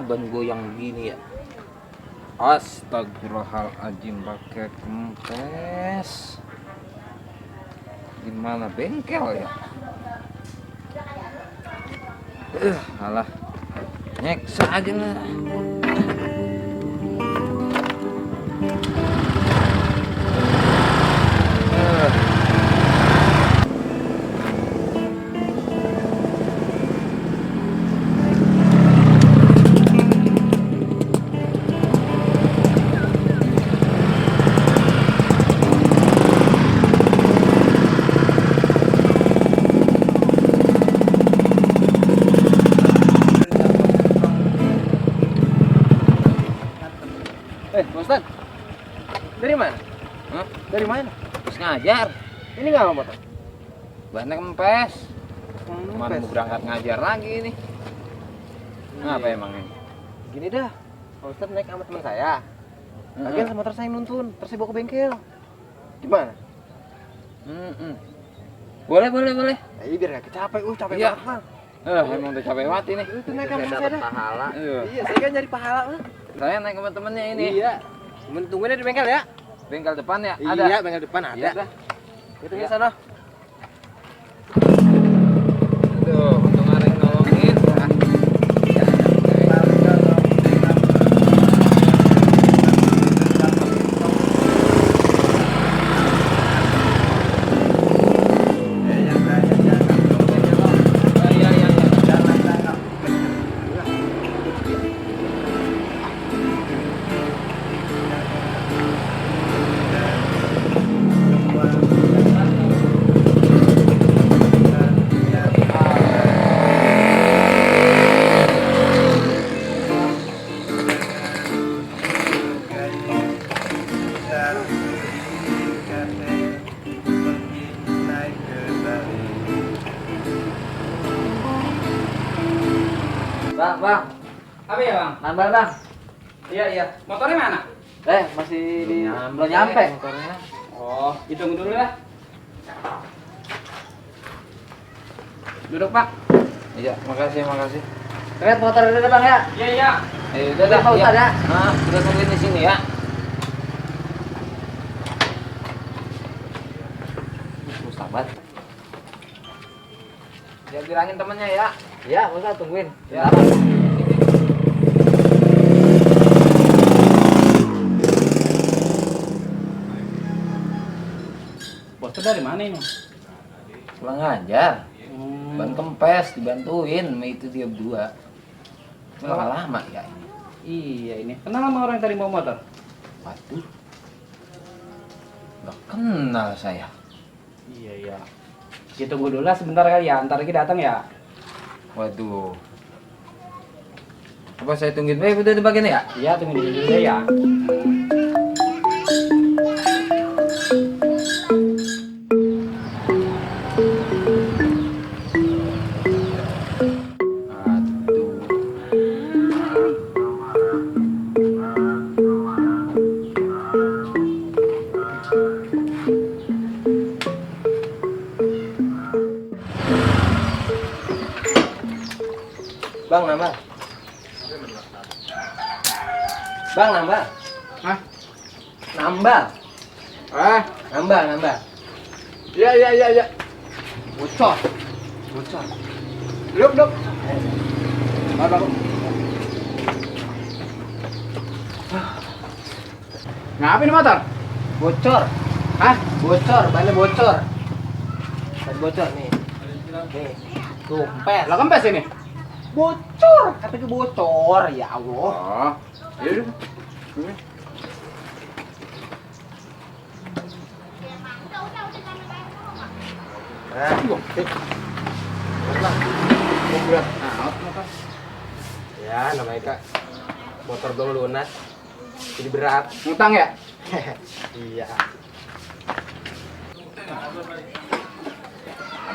ban goyang gini ya. Astagfirullahaladzim, pakai kempes. Di mana bengkel ya? Alah, nyeksa aja lah. Ustaz, dari mana? Hah? Dari mana? Terus ngajar. Ini nggak mau motor? Bannya kempes. Mana mau berangkat ngajar lagi ini? Ngapa emang ini? Gini dah, Pak Ustaz naik sama teman saya. Lagian sama motor saya nuntun, terus saya bawa ke bengkel. Gimana? Boleh. Iya biar gak capek, capek Iya. banget. Emang udah capek banget ini. Itu naik sama saya dah. Pahala. Iya, saya kan nyari pahala. Saya naik sama temennya ini. Iya. Tungguin aja di bengkel ya. Bengkel depan ya? Iya, Ada. bengkel depan ada. Iya dah. Itu di sana. Tuh, untung ada yang nolongin. Bang. Apa ya bang? Nambah bang. Iya. Motornya mana? Masih belum nyampe. Motornya. Oh, hitung dulu lah. Duduk pak. Iya, makasih. Lihat motor dulu bang ya. Iya. Udah dah. Pak Ustaz ya. Nah, udah tungguin di sini ya. Susah banget. Dia bilangin temennya ya. Iya, Pak Ustaz tungguin. Ya. Bosnya dari mana ini? Pulang ngajar. Ban kempes dibantuin sama itu dia berdua. Lama ya ini. Iya ini. Kenal sama orang yang tadi mau motor? Waduh. Gak kenal saya. Iya. Kita tunggu dulu lah sebentar kali ya. Ntar lagi datang ya. Waduh. Apa saya tungguin? Udah dibagian ya? Iya, tunggu dulu deh ya. Bang nambah. Bang nambah. Hah? Nambah. Nambah. Iya. Bocor. Duduk. Bapak. Ngapain motor? Bocor. Hah? Bannya bocor. Ban bocor nih. Nih. Tumpes. Lah kempes ini? Bocor. Katanya bocor. Ya Allah. Oh. Iya. Berat. Motor. Ya namanya kak. Motor belum lunas. Jadi berat. Ngutang ya? Iya.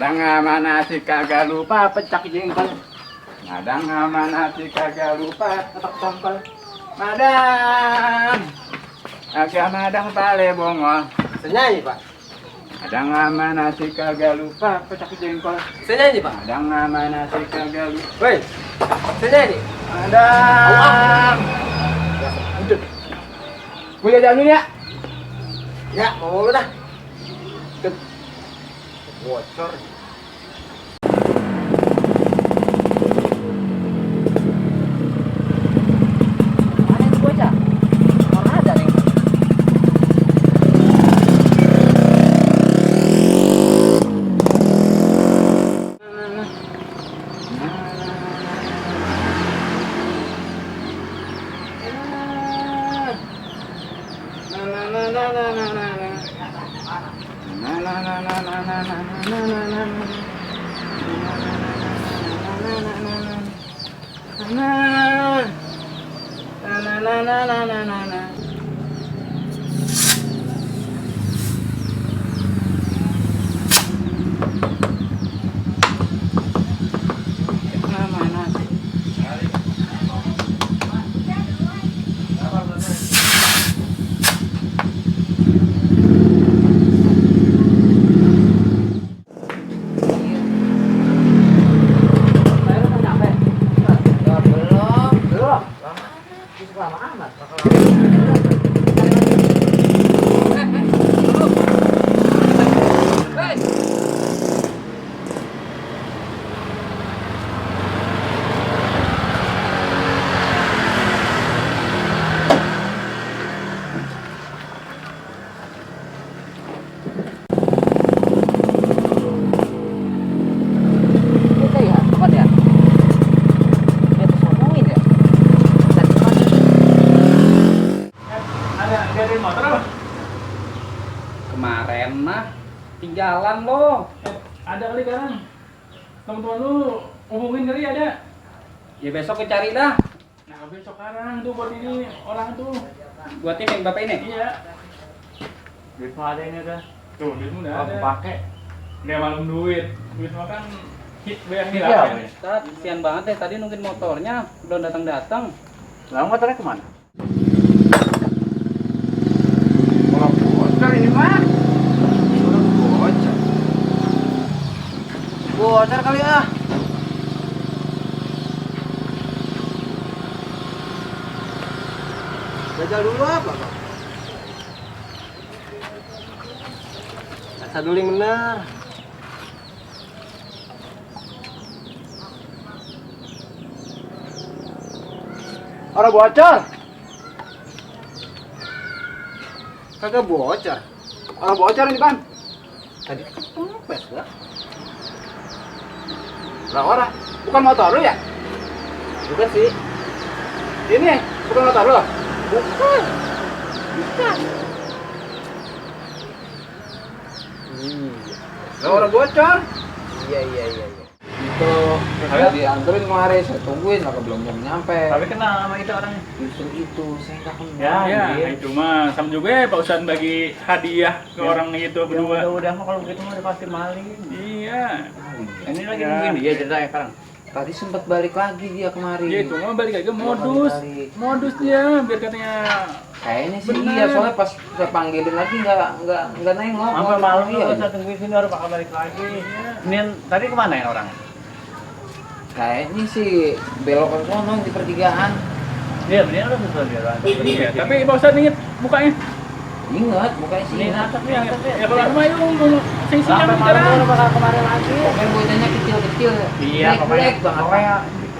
Madang mana sih kagak lupa pecak jengkol. Madang mana sih kagak lupa ketok tompel. Madang. Agak madang pale bongol. Senyanyi pak. Madang mana sih kagak lupa pecak jengkol. Senyanyi pak. Madang mana sih kagak lupa. Woi. Senyanyi. Madam. Udah. Gue jajan dulu ya. Ya, mau lu dah. Bocor. Mana itu bocah? Mana ada nih? Kemarin mah tinggalan lo. Ada kali sekarang. Teman-teman lu hubungin kali ada. Ya besok ke cari dah. Nah, besok sekarang tuh buat ini orang tuh. Buat ini bapak ini. Iya. Duit mah ada ini ada. Tuh, duit udah ada. Pakai. Dia malam duit. Duit mah kan hit yang Iya. hilang. Ustaz, kesian banget deh tadi nungguin motornya belum datang-datang. Lah motornya kemana? Orang bocor ini mah. Orang bocor. Bocor kali ah. Jajal dulu apa, Bang? Asa dulu yang bener. Orang bocor. Kagak bocor. Orang bocor ini, Ban. Tadi kan kempes lah. Lah orang. Bukan motor lu ya? Bukan sih. Ini bukan motor lu. Bukan. Bukan. Iya. Lah orang bocor. Iya. Itu saya dianterin kemarin, saya tungguin lah belum nyampe. Tapi kenal sama itu orangnya. Justru itu saya nggak kenal. Ya, itu mah sama juga ya Pak Ustadz bagi hadiah ke orang itu berdua. Udah mah kalau begitu mah udah pasti maling. Iya. Ini lagi Ya. nungguin dia ceritanya sekarang. Tadi sempat balik lagi dia kemari. Dia itu mah balik lagi modus. Modus dia biar katanya Kayaknya sih Bener. iya, soalnya pas saya panggilin lagi nggak nengok. Sampai malam iya. lu saya tungguin sini baru bakal balik lagi. Ini tadi kemana ya orangnya? Kayaknya sih belok ke sono di pertigaan. Iya, bener lu susul dia kan. iya, tapi Pak Ustadz inget mukanya. Ingat, mukanya sih. Ini ingat. atas nih, atas nih. Ya kalau rumah itu sing Sampai malam baru bakal kemarin lagi. Pokoknya bocahnya kecil-kecil. Iya, Jelek banget. pokoknya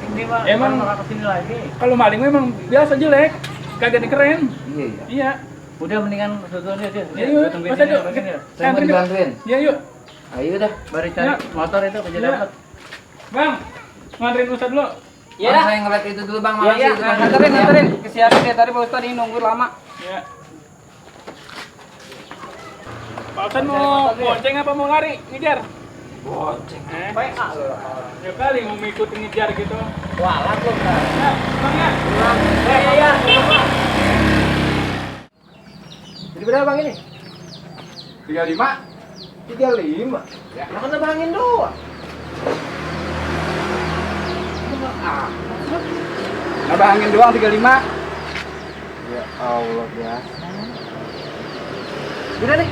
ini mah Emang- baru bakal kesini lagi. kalau maling memang biasa jelek, kagak keren. Iya, iya. Iya. Udah mendingan susul dia sih. Ya, yuk, Tungguin Mas sini. Ado. Begini. Saya mau Anterin yuk. dibantuin. Ya yuk, Ayo dah. Baru cari Ya. motor itu kerja Ya. dapat. Bang, nganterin Ustadz dulu. Iya Bang, dah. saya ngeliat itu dulu Bang, Iya, makasih. iya. Bang. Anterin. Kesian deh tadi Pak Ustadz ini nungguin lama. Ya. Pak Ustadz mau bonceng apa mau lari? Ngejar? Bonceng. PA lu. Ya kali mau ngikutin ngejar gitu. Walat lu. Ya, Bang ya. Iya. Jadi berapa Bang ini? 35. 35. Ya. Lah kan nebangin doang. Nabangin doang 35. Ya Allah biasa. Udah nih.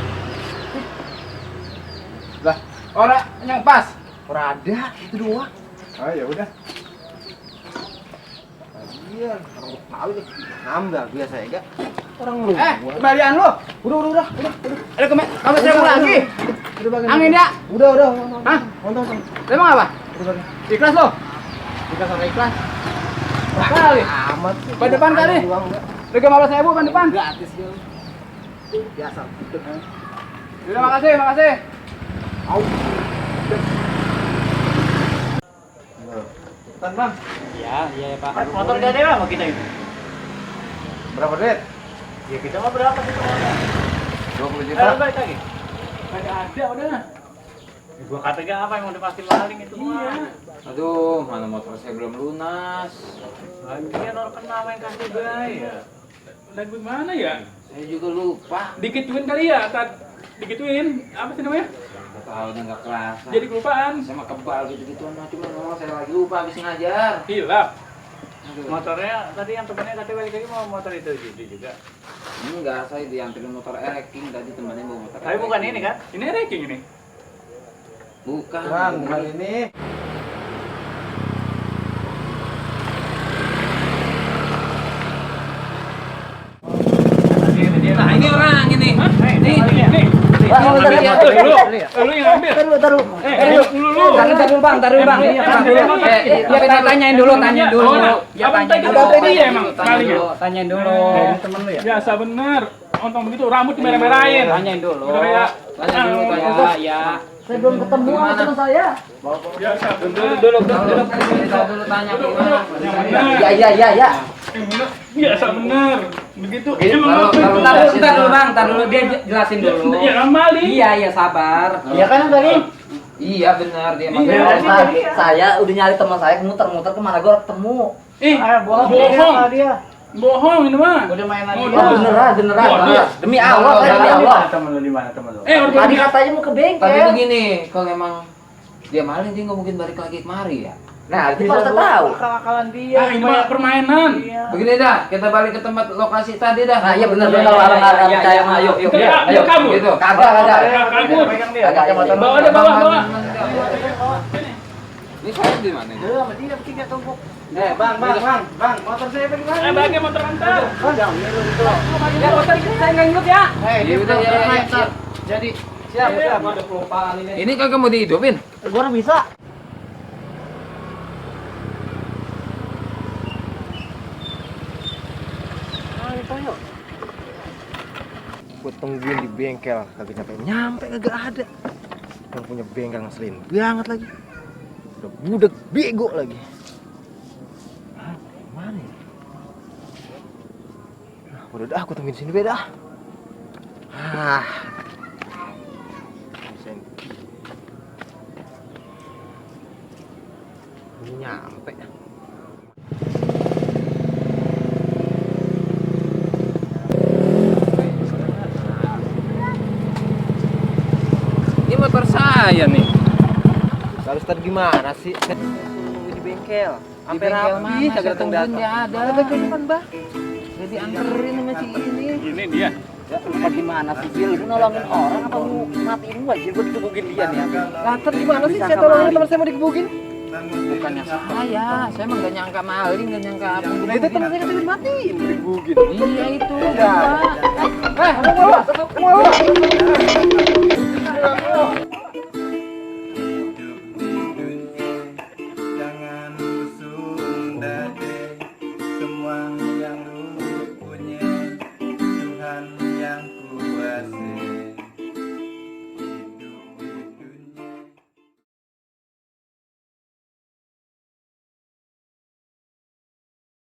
Lah, orang yang pas. Ora ada itu doang. Oh ya udah. Iya, orang Betawi nih. Nambah biasa ya, Gak? Orang lu. Kembalian lu. Udah. Ada kamu saya lagi. Udah bagian. Angin ya? Udah. Hah? Nonton. Emang apa? Udah bagian. Ikhlas lo? Ikhlas sama ikhlas. Kali. Amat. Ban depan kali. Harga 15.000 ban depan. Gratis dia. Biasa. Udah makasih. Au. Cepetan bang. Iya Pak. Motor gak ada sama kita ini. Berapa duit? Ya kita mah berapa sih? 20 juta. Balik lagi. Kagak ada udah. Gua kata apa emang udah pasti maling itu mah. Aduh, mana motor saya belum lunas. Lagian orang kenal yang kasih ya. Lagu mana ya? Saya juga lupa. Dikituin kali ya, dikituin apa sih namanya? Nggak tahu udah nggak kerasa. Jadi kelupaan. Saya mah kebal gitu-gituan mah, cuma ngomong saya lagi lupa habis ngajar. Hilap. Aduh. Motornya tadi yang temennya katanya balik lagi mau motor itu juga. Enggak, saya dianterin motor ereking tadi temannya bawa motor. Tapi bukan ini kan? Ini ranking ini. Bukan. Bang, kali ini Nah, ini orang ini. Nih. Wah, Lu bentar, ya. Lu yang ambil. taruh. Lu. Taruh bang. Tanyain dulu. Abang tadi dia emang malingnya. Tanyain dulu. Temen lu ya? Biasa bener. Ontong begitu rambut dimerah-merahin. Tanyain dulu. Udah ya. Tanya dulu, tanya. Ya. Saya belum ketemu sama teman saya. Biasa bener. Dulu. Kita dulu tanya gimana. Yang bener. Ya. Biasa bener. Begitu. Taruh. Bentar dulu dia jelasin dulu. Ya maling. Iya sabar. Iya kan tadi? Iya benar dia mah. Iya. Saya udah nyari teman saya muter-muter kemana gue ketemu. Bohong. Dia. Bohong ini mah. Udah mainan Oh, dia. Beneran. Waduh. Demi Allah, saya demi Allah. Temen lu di mana temen lu? Udah Tadi katanya mau ke Tapi bengkel. begini, kalau emang dia maling dia nggak mungkin balik lagi kemari ya. Nah, kita harus tahu. Akal-akalan dia. Ah, ini mah permainan. Begini dah, kita balik ke tempat lokasi tadi dah. Nah, iya benar kalau orang percaya mah yuk. Ayo kabur. Gitu. Kagak. Kabur. Kagak. Bawa. Ini saya di mana? ini? Bang, motor saya bagaimana? Bagi motor antar. Ya motor saya nggak ngikut ya. Ya udah ya, siap. Jadi siap. Ada kelupaan ini. Ini kagak mau dihidupin? Gua bisa. Gue tungguin di bengkel kagak nyampe kagak ada. Yang punya bengkel ngeselin banget lagi. Udah budek bego lagi. Mana ya? Nah, udah dah aku tungguin sini beda. Ini nyampe. Ini motor saya nih. Lalu tadi gimana sih? Nunggu di bengkel. Sampai bengkel rapi, mana? kagak Saya datang-datang. tungguin dia ada. Ada bengkel depan, Bah. Jadi anterin sama si ini. Ini dia. Apa gimana sih, Bil? Lu nolongin orang apa lu matiin gua aja? Gua dikebukin dia nih. Lantar gimana sih? Saya tolongin teman saya mau dikebukin. Bukannya saya emang gak nyangka maling, gak nyangka apa. Nah itu teman saya katanya dimatiin, dikebukin. Iya itu. Jangan usung dade semua yang lu punya Tuhan